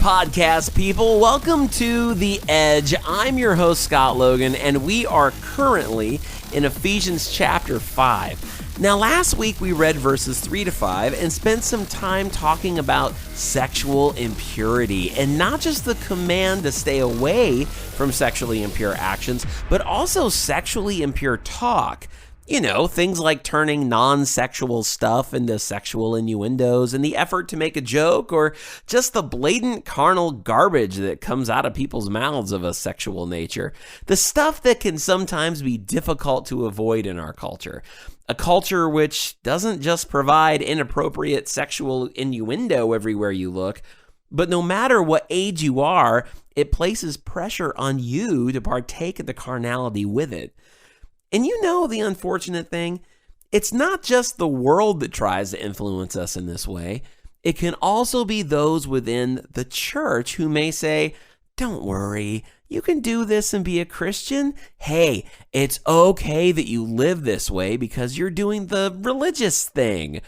podcast, people. Welcome to The Edge. I'm your host, Scott Logan, and we are currently in Ephesians chapter 5. Now, last week we read verses 3 to 5 and spent some time talking about sexual impurity, and not just the command to stay away from sexually impure actions, but also sexually impure talk. You know, things like turning non-sexual stuff into sexual innuendos in the effort to make a joke, or just the blatant carnal garbage that comes out of people's mouths of a sexual nature. The stuff that can sometimes be difficult to avoid in our culture. A culture which doesn't just provide inappropriate sexual innuendo everywhere you look, but no matter what age you are, it places pressure on you to partake of the carnality with it. And you know the unfortunate thing? It's not just the world that tries to influence us in this way. It can also be those within the church who may say, "Don't worry, you can do this and be a Christian. Hey, it's okay that you live this way because you're doing the religious thing."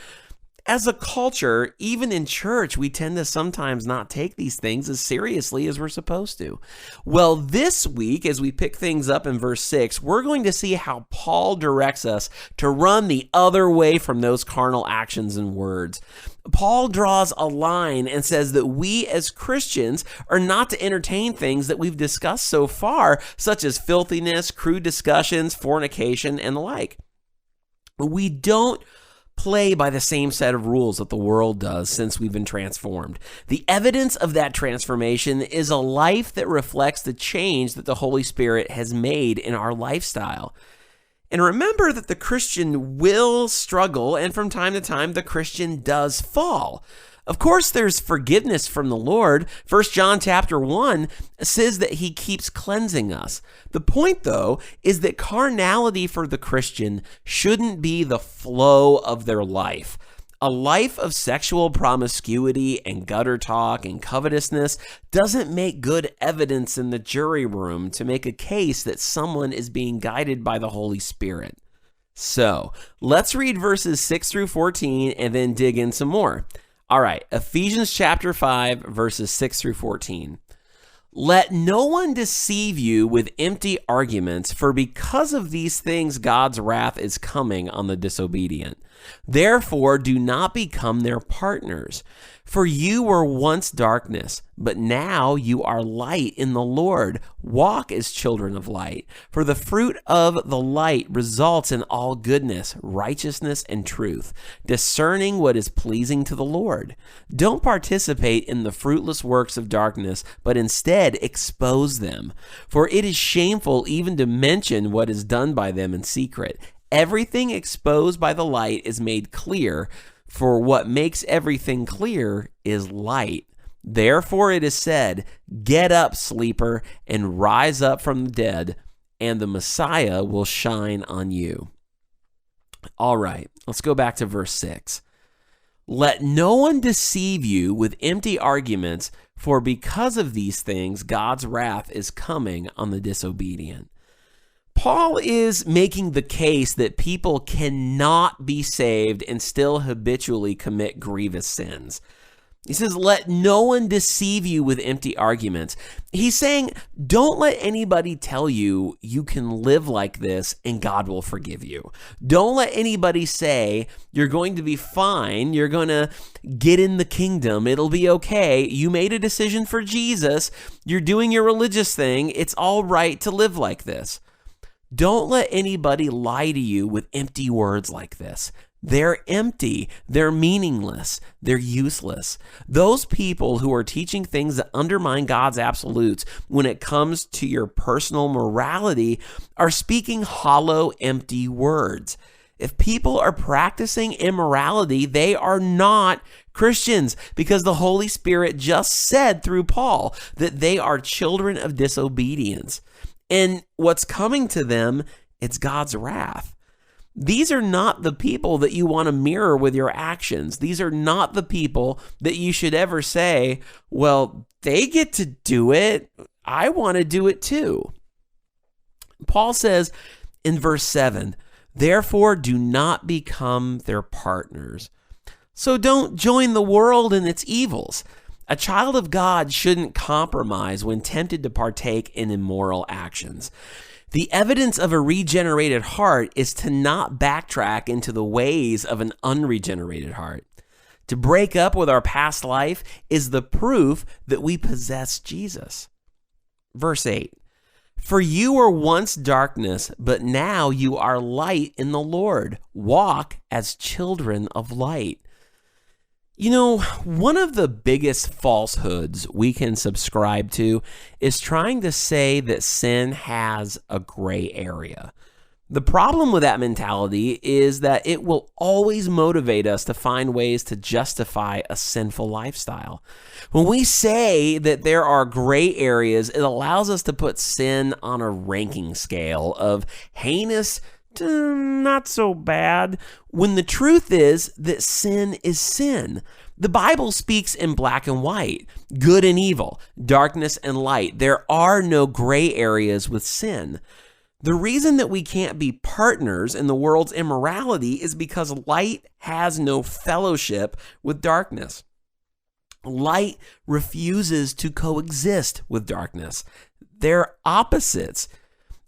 As a culture, even in church, we tend to sometimes not take these things as seriously as we're supposed to. Well, this week, as we pick things up in verse 6, we're going to see how Paul directs us to run the other way from those carnal actions and words. Paul draws a line and says that we as Christians are not to entertain things that we've discussed so far, such as filthiness, crude discussions, fornication, and the like. We don't play by the same set of rules that the world does since we've been transformed. The evidence of that transformation is a life that reflects the change that the Holy Spirit has made in our lifestyle. And remember that the Christian will struggle, and from time to time, the Christian does fall. Of course, there's forgiveness from the Lord. 1 John chapter 1 says that he keeps cleansing us. The point, though, is that carnality for the Christian shouldn't be the flow of their life. A life of sexual promiscuity and gutter talk and covetousness doesn't make good evidence in the jury room to make a case that someone is being guided by the Holy Spirit. So, let's read verses 6 through 14 and then dig in some more. All right, Ephesians chapter 5, verses 6 through 14. "Let no one deceive you with empty arguments, for because of these things God's wrath is coming on the disobedient. Therefore, do not become their partners. For you were once darkness, but now you are light in the Lord. Walk as children of light. For the fruit of the light results in all goodness, righteousness, and truth, discerning what is pleasing to the Lord. Don't participate in the fruitless works of darkness, but instead expose them. For it is shameful even to mention what is done by them in secret. Everything exposed by the light is made clear, for what makes everything clear is light. Therefore it is said, 'Get up, sleeper, and rise up from the dead, and the Messiah will shine on you.'" All right, let's go back to verse 6. "Let no one deceive you with empty arguments, for because of these things God's wrath is coming on the disobedient." Paul is making the case that people cannot be saved and still habitually commit grievous sins. He says, let no one deceive you with empty arguments. He's saying, don't let anybody tell you you can live like this and God will forgive you. Don't let anybody say you're going to be fine, you're going to get in the kingdom, it'll be okay, you made a decision for Jesus, you're doing your religious thing, it's all right to live like this. Don't let anybody lie to you with empty words like this. They're empty, they're meaningless, they're useless. Those people who are teaching things that undermine God's absolutes when it comes to your personal morality are speaking hollow, empty words. If people are practicing immorality, they are not Christians, because the Holy Spirit just said through Paul that they are children of disobedience. And what's coming to them, it's God's wrath. These are not the people that you want to mirror with your actions. These are not the people that you should ever say, well, they get to do it, I want to do it too. Paul says in verse 7, therefore do not become their partners. So don't join the world in its evils. A child of God shouldn't compromise when tempted to partake in immoral actions. The evidence of a regenerated heart is to not backtrack into the ways of an unregenerated heart. To break up with our past life is the proof that we possess Jesus. Verse 8, "For you were once darkness, but now you are light in the Lord. Walk as children of light." You know, one of the biggest falsehoods we can subscribe to is trying to say that sin has a gray area. The problem with that mentality is that it will always motivate us to find ways to justify a sinful lifestyle. When we say that there are gray areas, it allows us to put sin on a ranking scale of heinous to not so bad, when the truth is that sin is sin. The Bible speaks in black and white, good and evil, darkness and light. There are no gray areas with sin. The reason that we can't be partners in the world's immorality is because light has no fellowship with darkness. Light refuses to coexist with darkness. They're opposites.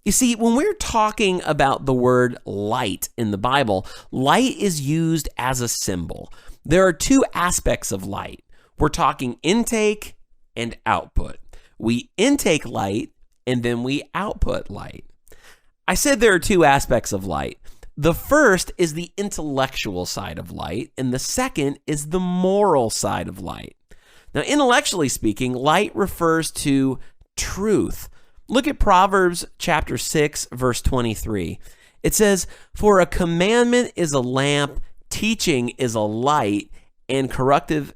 You see, when we're talking about the word light in the Bible, light is used as a symbol. There are two aspects of light. We're talking intake and output. We intake light and then we output light. I said there are two aspects of light. The first is the intellectual side of light, and the second is the moral side of light. Now, intellectually speaking, light refers to truth. Look at Proverbs chapter 6, verse 23. It says, "For a commandment is a lamp, teaching is a light, and corrective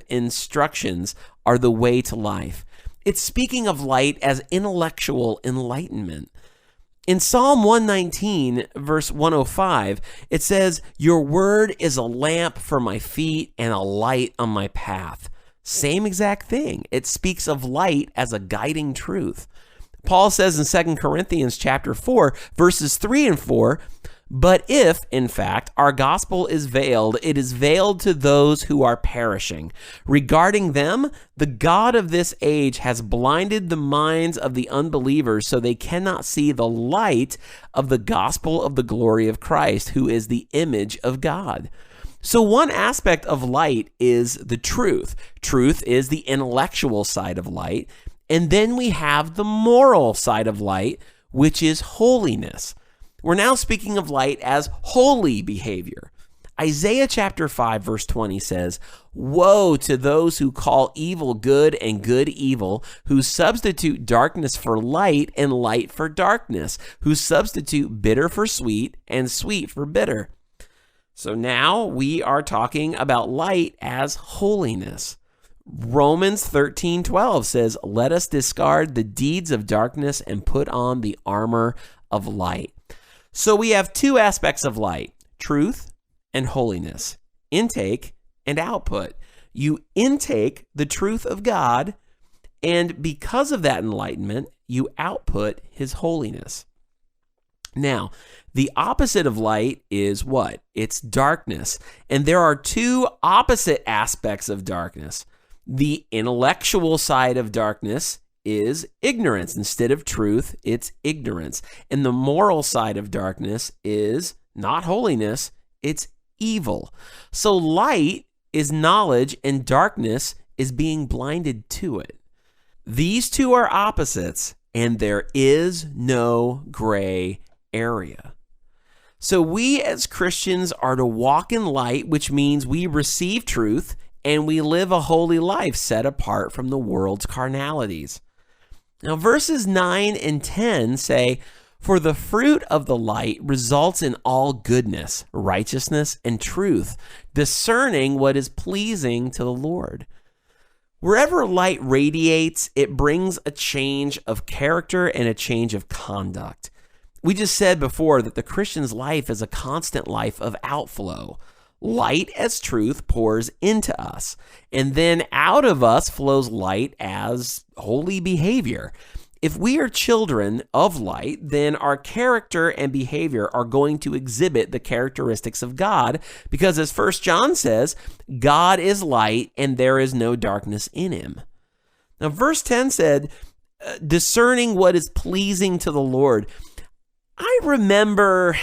instructions are the way to life." It's speaking of light as intellectual enlightenment. In Psalm 119, verse 105, it says, "Your word is a lamp for my feet and a light on my path." Same exact thing. It speaks of light as a guiding truth. Paul says in 2 Corinthians chapter 4, verses 3 and 4, "But if, in fact, our gospel is veiled, it is veiled to those who are perishing. Regarding them, the God of this age has blinded the minds of the unbelievers so they cannot see the light of the gospel of the glory of Christ, who is the image of God." So one aspect of light is the truth. Truth is the intellectual side of light. And then we have the moral side of light, which is holiness. We're now speaking of light as holy behavior. Isaiah chapter 5, verse 20 says, "Woe to those who call evil good and good evil, who substitute darkness for light and light for darkness, who substitute bitter for sweet and sweet for bitter." So now we are talking about light as holiness. Romans 13:12 says, "Let us discard the deeds of darkness and put on the armor of light." So we have two aspects of light, truth and holiness, intake and output. You intake the truth of God, and because of that enlightenment, you output his holiness. Now, the opposite of light is what? It's darkness. And there are two opposite aspects of darkness. The intellectual side of darkness is ignorance. Instead of truth, it's ignorance. And the moral side of darkness is not holiness, it's evil. So light is knowledge and darkness is being blinded to it. These two are opposites, and there is no gray area. So we as Christians are to walk in light, which means we receive truth and we live a holy life set apart from the world's carnalities. Now, verses 9 and 10 say, "For the fruit of the light results in all goodness, righteousness, and truth, discerning what is pleasing to the Lord." Wherever light radiates, it brings a change of character and a change of conduct. We just said before that the Christian's life is a constant life of outflow. Light as truth pours into us, and then out of us flows light as holy behavior. If we are children of light, then our character and behavior are going to exhibit the characteristics of God, because as 1 John says, God is light and there is no darkness in him. Now, verse 10 said, discerning what is pleasing to the Lord. I remember,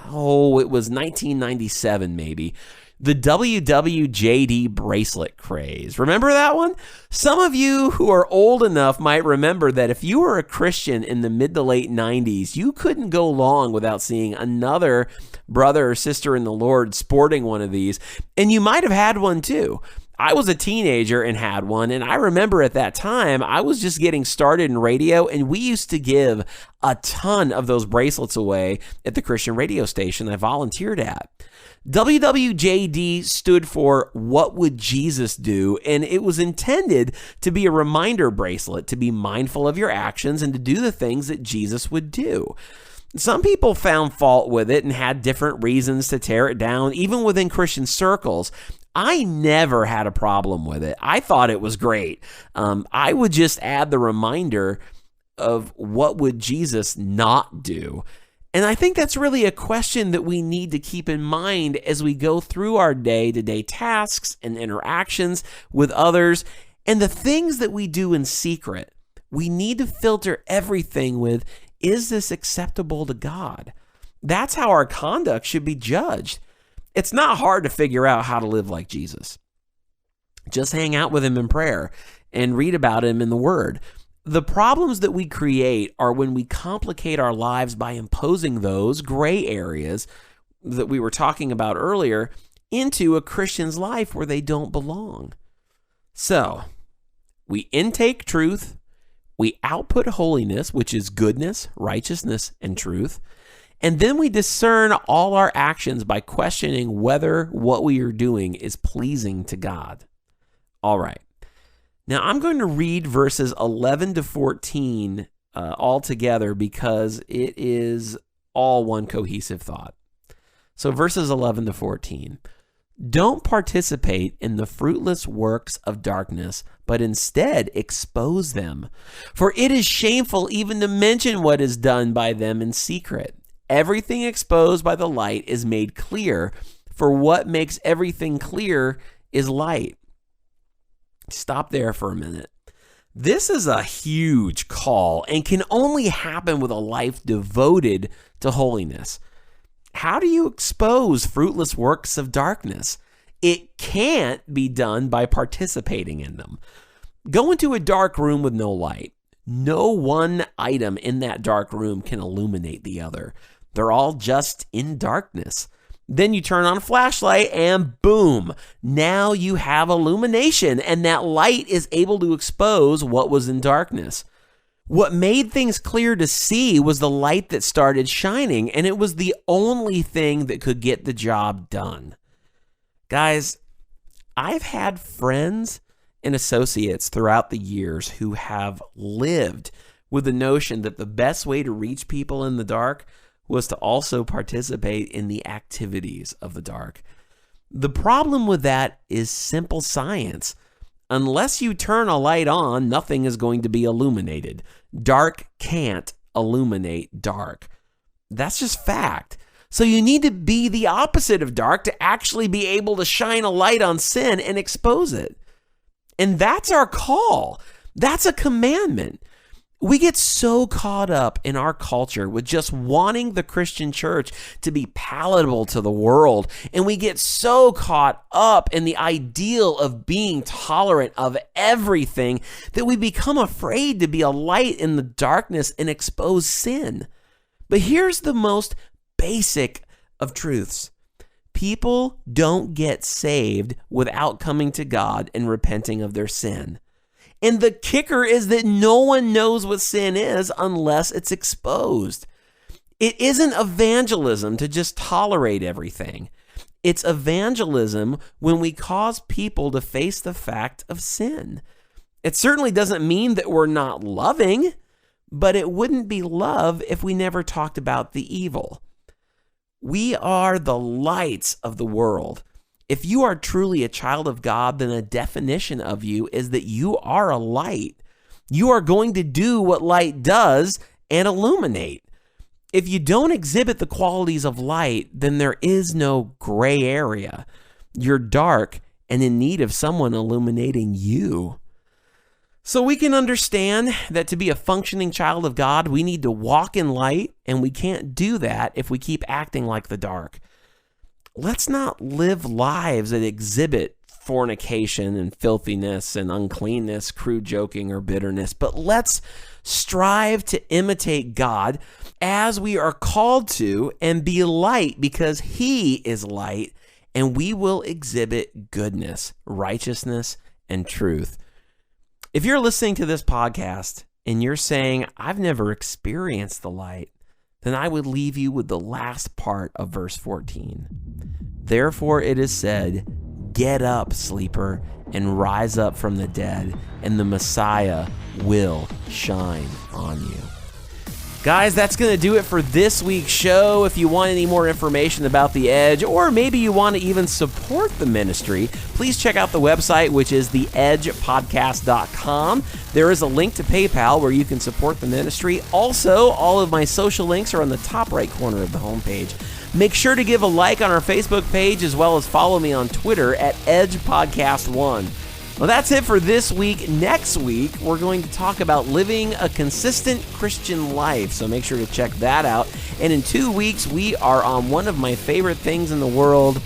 it was 1997 maybe, the WWJD bracelet craze. Remember that one? Some of you who are old enough might remember that if you were a Christian in the mid to late 90s, you couldn't go long without seeing another brother or sister in the Lord sporting one of these, and you might have had one too. I was a teenager and had one, and I remember at that time, I was just getting started in radio, and we used to give a ton of those bracelets away at the Christian radio station I volunteered at. WWJD stood for What Would Jesus Do? And it was intended to be a reminder bracelet to be mindful of your actions and to do the things that Jesus would do. Some people found fault with it and had different reasons to tear it down, even within Christian circles. I never had a problem with it. I thought it was great. I would just add the reminder of what would Jesus not do. And I think that's really a question that we need to keep in mind as we go through our day-to-day tasks and interactions with others and the things that we do in secret. We need to filter everything with, is this acceptable to God? That's how our conduct should be judged. It's not hard to figure out how to live like Jesus. Just hang out with him in prayer and read about him in the Word. The problems that we create are when we complicate our lives by imposing those gray areas that we were talking about earlier into a Christian's life where they don't belong. So, we intake truth, we output holiness, which is goodness, righteousness, and truth, and then we discern all our actions by questioning whether what we are doing is pleasing to God. All right. Now, I'm going to read verses 11 to 14 all together because it is all one cohesive thought. So verses 11 to 14. Don't participate in the fruitless works of darkness, but instead expose them. For it is shameful even to mention what is done by them in secret. Everything exposed by the light is made clear, for what makes everything clear is light. Stop there for a minute. This is a huge call and can only happen with a life devoted to holiness. How do you expose fruitless works of darkness? It can't be done by participating in them. Go into a dark room with no light. No one item in that dark room can illuminate the other. They're all just in darkness. Then you turn on a flashlight and boom, now you have illumination, and that light is able to expose what was in darkness. What made things clear to see was the light that started shining, and it was the only thing that could get the job done. Guys, I've had friends and associates throughout the years who have lived with the notion that the best way to reach people in the dark was to also participate in the activities of the dark. The problem with that is simple science. Unless you turn a light on, nothing is going to be illuminated. Dark can't illuminate dark. That's just fact. So you need to be the opposite of dark to actually be able to shine a light on sin and expose it. And that's our call. That's a commandment. We get so caught up in our culture with just wanting the Christian church to be palatable to the world, and we get so caught up in the ideal of being tolerant of everything that we become afraid to be a light in the darkness and expose sin. But here's the most basic of truths. People don't get saved without coming to God and repenting of their sin. And the kicker is that no one knows what sin is unless it's exposed. It isn't evangelism to just tolerate everything. It's evangelism when we cause people to face the fact of sin. It certainly doesn't mean that we're not loving, but it wouldn't be love if we never talked about the evil. We are the lights of the world. If you are truly a child of God, then a definition of you is that you are a light. You are going to do what light does and illuminate. If you don't exhibit the qualities of light, then there is no gray area. You're dark and in need of someone illuminating you. So we can understand that to be a functioning child of God, we need to walk in light, and we can't do that if we keep acting like the dark. Let's not live lives that exhibit fornication and filthiness and uncleanness, crude joking, or bitterness, but let's strive to imitate God as we are called to and be light because He is light, and we will exhibit goodness, righteousness, and truth. If you're listening to this podcast and you're saying, I've never experienced the light, then I would leave you with the last part of verse 14. Therefore it is said, get up, sleeper, and rise up from the dead, and the Messiah will shine on you. Guys, that's going to do it for this week's show. If you want any more information about The Edge, or maybe you want to even support the ministry, please check out the website, which is theedgepodcast.com. There is a link to PayPal where you can support the ministry. Also, all of my social links are on the top right corner of the homepage. Make sure to give a like on our Facebook page, as well as follow me on Twitter at EdgePodcast1. Well, that's it for this week. Next week, we're going to talk about living a consistent Christian life, so make sure to check that out. And in 2 weeks, we are on one of my favorite things in the world,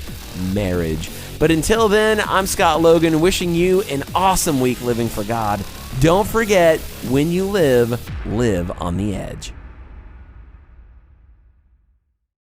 marriage. But until then, I'm Scott Logan, wishing you an awesome week living for God. Don't forget, when you live on the edge.